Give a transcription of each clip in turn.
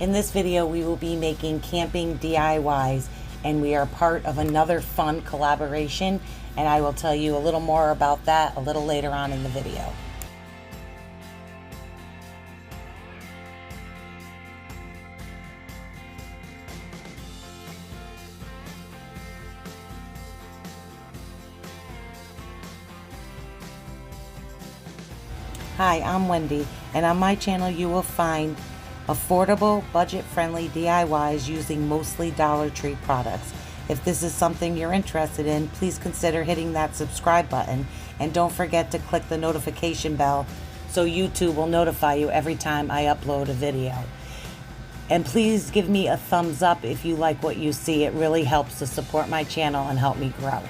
In this video, we will be making camping DIYs, and we are part of another fun collaboration, and I will tell you a little more about that a little later on in the video. Hi, I'm Wendy, and on my channel you will find affordable, budget-friendly DIYs using mostly Dollar Tree products. If this is something you're interested in, please consider hitting that subscribe button, and don't forget to click the notification bell so YouTube will notify you every time I upload a video. And please give me a thumbs up if you like what you see. It really helps to support my channel and help me grow.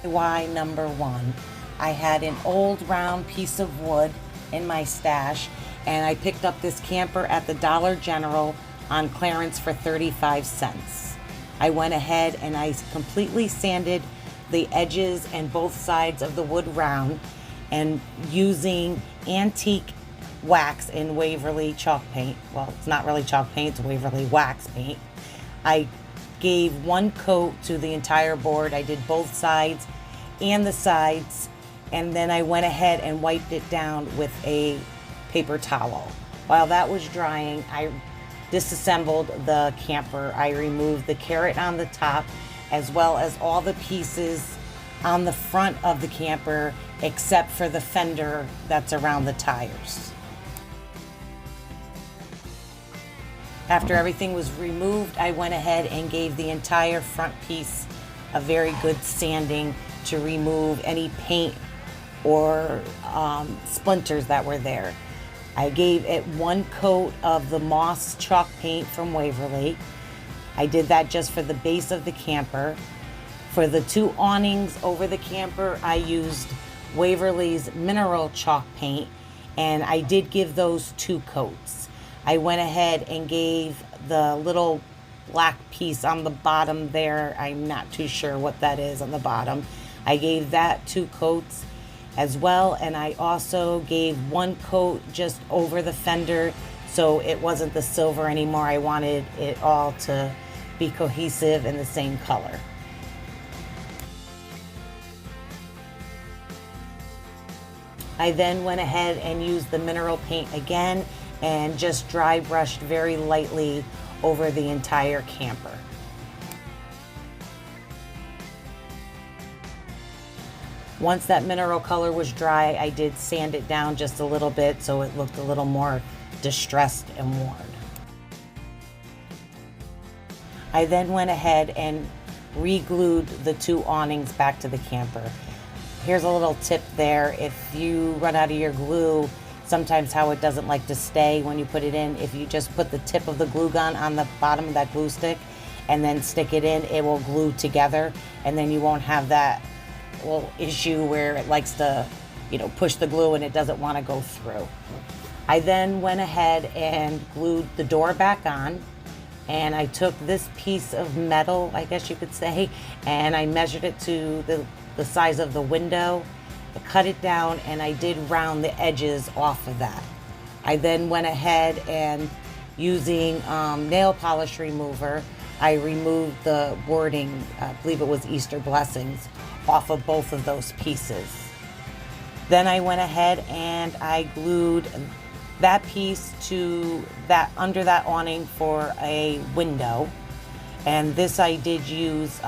DIY number 1. I had an old round piece of wood in my stash, and I picked up this camper at the Dollar General on clearance for 35 cents. I went ahead and I completely sanded the edges and both sides of the wood round, and using antique wax in Waverly chalk paint, well, it's not really chalk paint, it's Waverly wax paint, I gave one coat to the entire board. I did both sides and the sides, and then I went ahead and wiped it down with a paper towel. While that was drying, I disassembled the camper. I removed the carrot on the top, as well as all the pieces on the front of the camper, except for the fender that's around the tires. After everything was removed, I went ahead and gave the entire front piece a very good sanding to remove any paint or splinters that were there. I gave it one coat of the moss chalk paint from Waverly. I did that just for the base of the camper. For the two awnings over the camper, I used Waverly's mineral chalk paint, and I did give those two coats. I went ahead and gave the little black piece on the bottom there, I'm not too sure what that is on the bottom, I gave that two coats as well, and I also gave one coat just over the fender so it wasn't the silver anymore. I wanted it all to be cohesive in the same color. I then went ahead and used the mineral paint again and just dry brushed very lightly over the entire camper. Once that mineral color was dry, I did sand it down just a little bit so it looked a little more distressed and worn. I then went ahead and re-glued the two awnings back to the camper. Here's a little tip there. If you run out of your glue, sometimes how it doesn't like to stay when you put it in, if you just put the tip of the glue gun on the bottom of that glue stick and then stick it in, it will glue together, and then you won't have that little issue where it likes to, push the glue and it doesn't want to go through. I then went ahead and glued the door back on, and I took this piece of metal, I guess you could say, and I measured it to the size of the window. I cut it down and I did round the edges off of that. I then went ahead and using nail polish remover, I removed the wording, I believe it was Easter Blessings, off of both of those pieces. Then I went ahead and I glued that piece to that under that awning for a window, and this I did use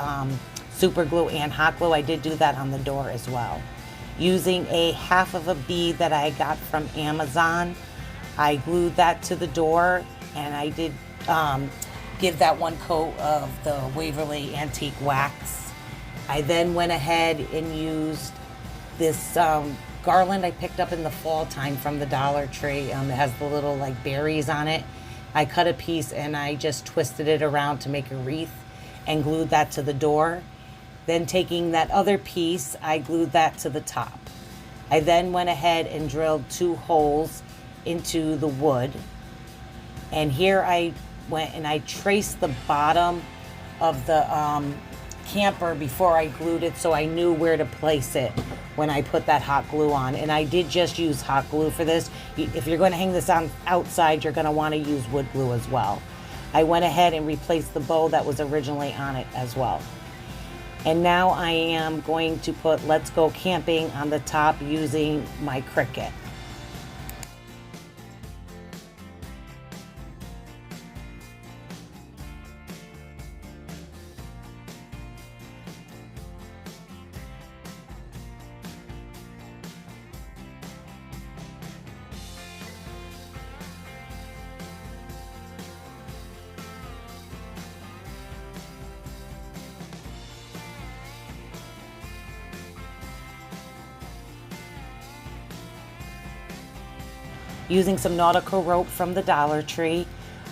super glue and hot glue. I did do that on the door as well. Using a half of a bead that I got from Amazon, I glued that to the door, and I did give that one coat of the Waverly antique wax. I then went ahead and used this garland I picked up in the fall time from the Dollar Tree. It has the little like berries on it. I cut a piece and I just twisted it around to make a wreath and glued that to the door. Then taking that other piece, I glued that to the top. I then went ahead and drilled two holes into the wood. And here I went and I traced the bottom of the camper before I glued it, so I knew where to place it when I put that hot glue on. And I did just use hot glue for this. If you're going to hang this on outside, you're going to want to use wood glue as well. I went ahead and replaced the bow that was originally on it as well. And now I am going to put Let's Go Camping on the top using my Cricut. Using some nautical rope from the Dollar Tree,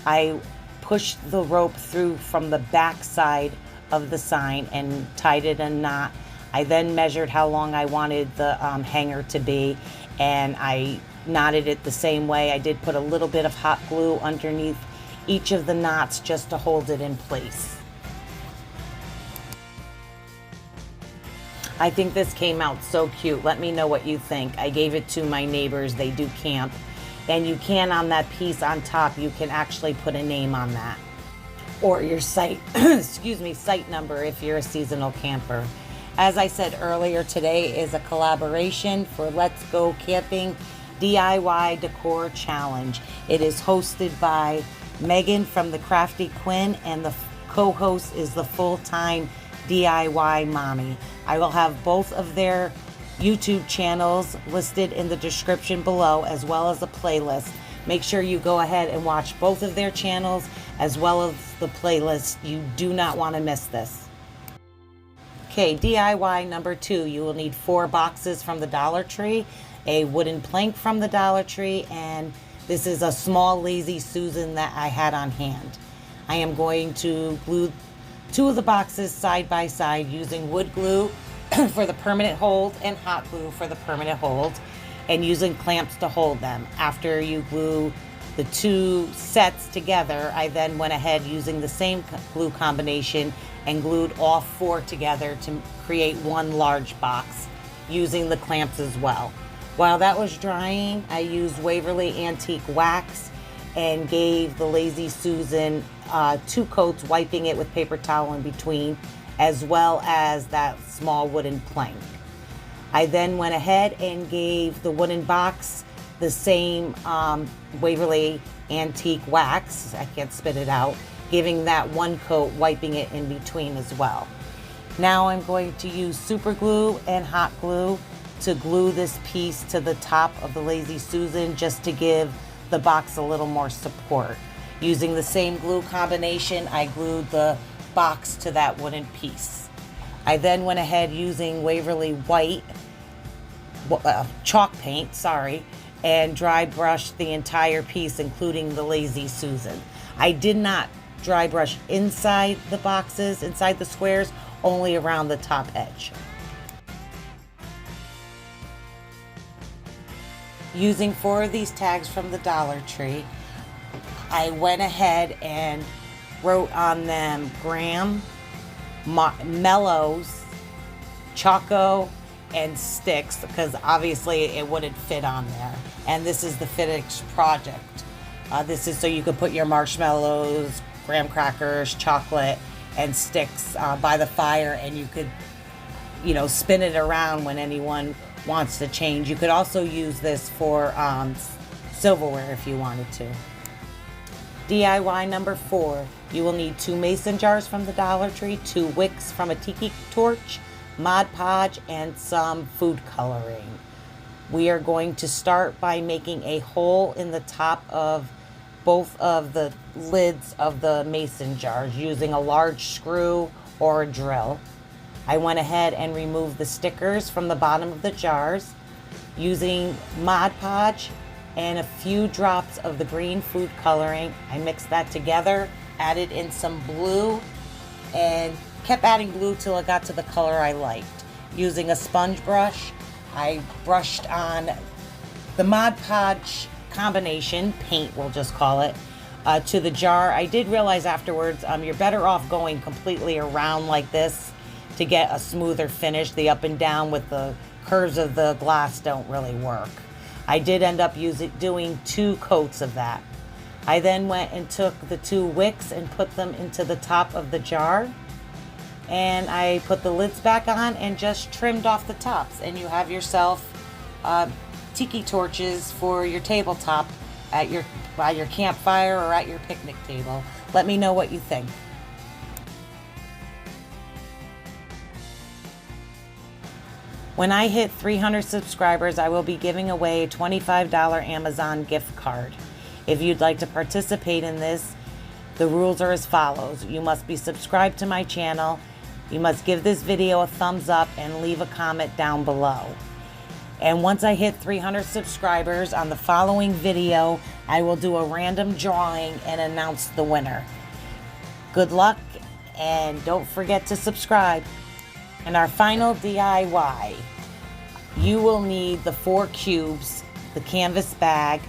I pushed the rope through from the back side of the sign and tied it in a knot. I then measured how long I wanted the hanger to be, and I knotted it the same way. I did put a little bit of hot glue underneath each of the knots just to hold it in place. I think this came out so cute. Let me know what you think. I gave it to my neighbors. They do camp. And you can, on that piece on top, you can actually put a name on that. Or your site, excuse me, site number if you're a seasonal camper. As I said earlier, today is a collaboration for Let's Go Camping DIY Decor Challenge. It is hosted by Megan from the Crafty Quinn, and the co-host is the full-time DIY Mommy. I will have both of their YouTube channels listed in the description below, as well as a playlist. Make sure you go ahead and watch both of their channels as well as the playlist. You do not want to miss this. Okay, DIY number 2. You will need 4 boxes from the Dollar Tree, a wooden plank from the Dollar Tree, and this is a small Lazy Susan that I had on hand. I am going to glue 2 of the boxes side by side using wood glue for the permanent hold and hot glue for the permanent hold, and using clamps to hold them. After you glue the 2 sets together, I then went ahead using the same glue combination and glued all 4 together to create one large box using the clamps as well. While that was drying, I used Waverly Antique Wax and gave the Lazy Susan 2 coats, wiping it with paper towel in between, as well as that small wooden plank. I then went ahead and gave the wooden box the same Waverly Antique Wax, I can't spit it out, giving that 1 coat, wiping it in between as well. Now I'm going to use super glue and hot glue to glue this piece to the top of the Lazy Susan, just to give the box a little more support. Using the same glue combination, I glued the box to that wooden piece. I then went ahead using Waverly White chalk paint, and dry brushed the entire piece, including the Lazy Susan. I did not dry brush inside the boxes, inside the squares, only around the top edge. Using 4 of these tags from the Dollar Tree, I went ahead and wrote on them Graham, Mellows, Choco, and Sticks, because obviously it wouldn't fit on there. And this is the Fittix project. This is so you could put your marshmallows, graham crackers, chocolate, and sticks by the fire, and you could, spin it around when anyone wants to change. You could also use this for silverware if you wanted to. DIY number 4. You will need 2 mason jars from the Dollar Tree, 2 wicks from a tiki torch, Mod Podge, and some food coloring. We are going to start by making a hole in the top of both of the lids of the mason jars using a large screw or a drill. I went ahead and removed the stickers from the bottom of the jars using Mod Podge and a few drops of the green food coloring. I mixed that together, added in some blue, and kept adding blue till it got to the color I liked. Using a sponge brush, I brushed on the Mod Podge combination, paint we'll just call it, to the jar. I did realize afterwards you're better off going completely around like this to get a smoother finish. The up and down with the curves of the glass don't really work. I did end up doing 2 coats of that. I then went and took the 2 wicks and put them into the top of the jar. And I put the lids back on and just trimmed off the tops. And you have yourself tiki torches for your tabletop by your campfire or at your picnic table. Let me know what you think. When I hit 300 subscribers, I will be giving away a $25 Amazon gift card. If you'd like to participate in this, the rules are as follows. You must be subscribed to my channel. You must give this video a thumbs up and leave a comment down below. And once I hit 300 subscribers on the following video, I will do a random drawing and announce the winner. Good luck, and don't forget to subscribe. And our final DIY, you will need the 4 cubes, the canvas bag,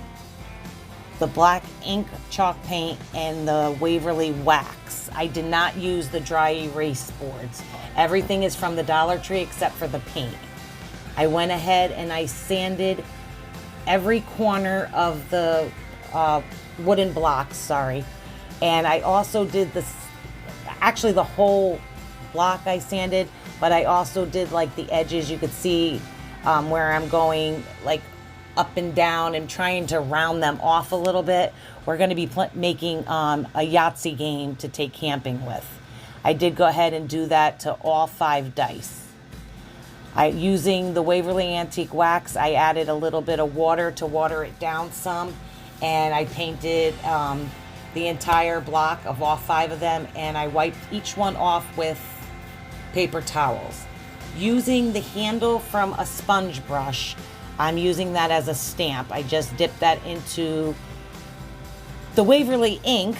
the black ink chalk paint, and the Waverly wax. I did not use the dry erase boards. Everything is from the Dollar Tree except for the paint. I went ahead and I sanded every corner of the wooden blocks, and I also did actually the whole block I sanded, but I also did like the edges. You could see where I'm going like up and down and trying to round them off a little bit. We're going to be making a Yahtzee game to take camping with. I did go ahead and do that to all 5 dice. Using the Waverly Antique Wax, I added a little bit of water to water it down some, and I painted the entire block of all 5 of them, and I wiped each one off with paper towels. Using the handle from a sponge brush, I'm using that as a stamp. I just dipped that into the Waverly ink,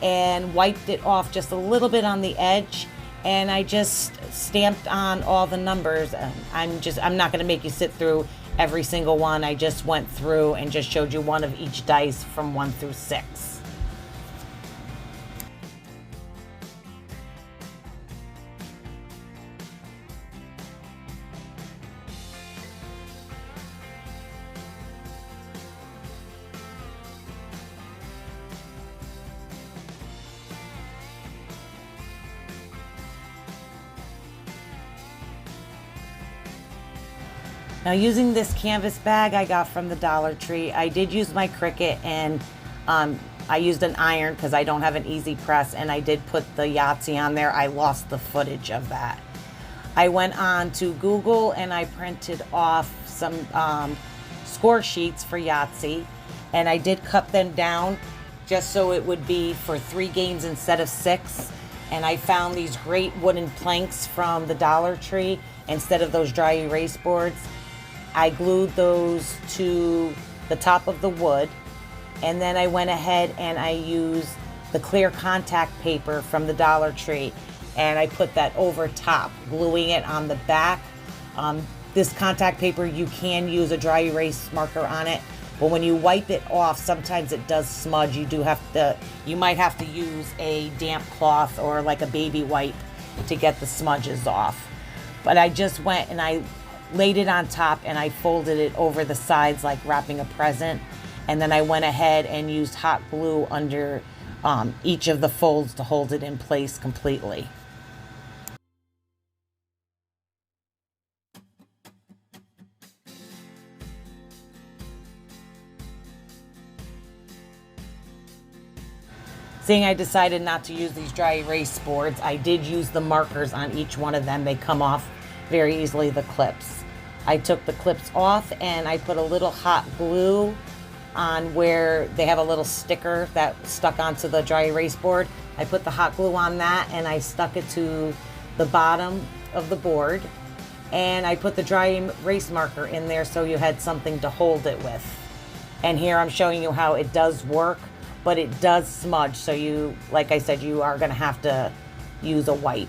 and wiped it off just a little bit on the edge, and I just stamped on all the numbers. I'm not going to make you sit through every single one. I just went through and just showed you one of each dice from 1 through 6. Now, using this canvas bag I got from the Dollar Tree, I did use my Cricut, and I used an iron because I don't have an easy press, and I did put the Yahtzee on there. I lost the footage of that. I went on to Google and I printed off some score sheets for Yahtzee, and I did cut them down just so it would be for 3 games instead of 6. And I found these great wooden planks from the Dollar Tree instead of those dry erase boards. I glued those to the top of the wood, and then I went ahead and I used the clear contact paper from the Dollar Tree, and I put that over top, gluing it on the back. This contact paper, you can use a dry erase marker on it, but when you wipe it off, sometimes it does smudge. You might have to use a damp cloth or like a baby wipe to get the smudges off. But I just went and I laid it on top and I folded it over the sides like wrapping a present. And then I went ahead and used hot glue under each of the folds to hold it in place completely. Seeing I decided not to use these dry erase boards, I did use the markers on each one of them. They come off very easily, the clips. I took the clips off and I put a little hot glue on where they have a little sticker that stuck onto the dry erase board. I put the hot glue on that and I stuck it to the bottom of the board, and I put the dry erase marker in there so you had something to hold it with. And here I'm showing you how it does work, but it does smudge, so you, like I said, you are going to have to use a wipe.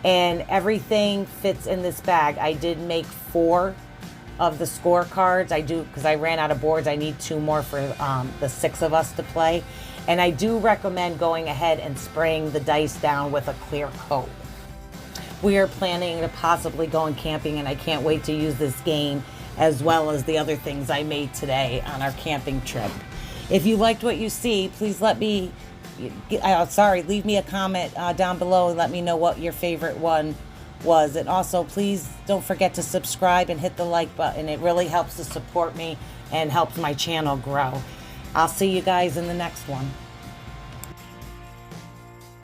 And everything fits in this bag. I did make 4 of the scorecards. I do, because I ran out of boards. I need 2 more for the 6 of us to play. And I do recommend going ahead and spraying the dice down with a clear coat. We are planning to possibly going camping, and I can't wait to use this game as well as the other things I made today on our camping trip. If you liked what you see, please leave me a comment down below and let me know what your favorite one was. And also, please don't forget to subscribe and hit the like button. It really helps to support me and helps my channel grow. I'll see you guys in the next one.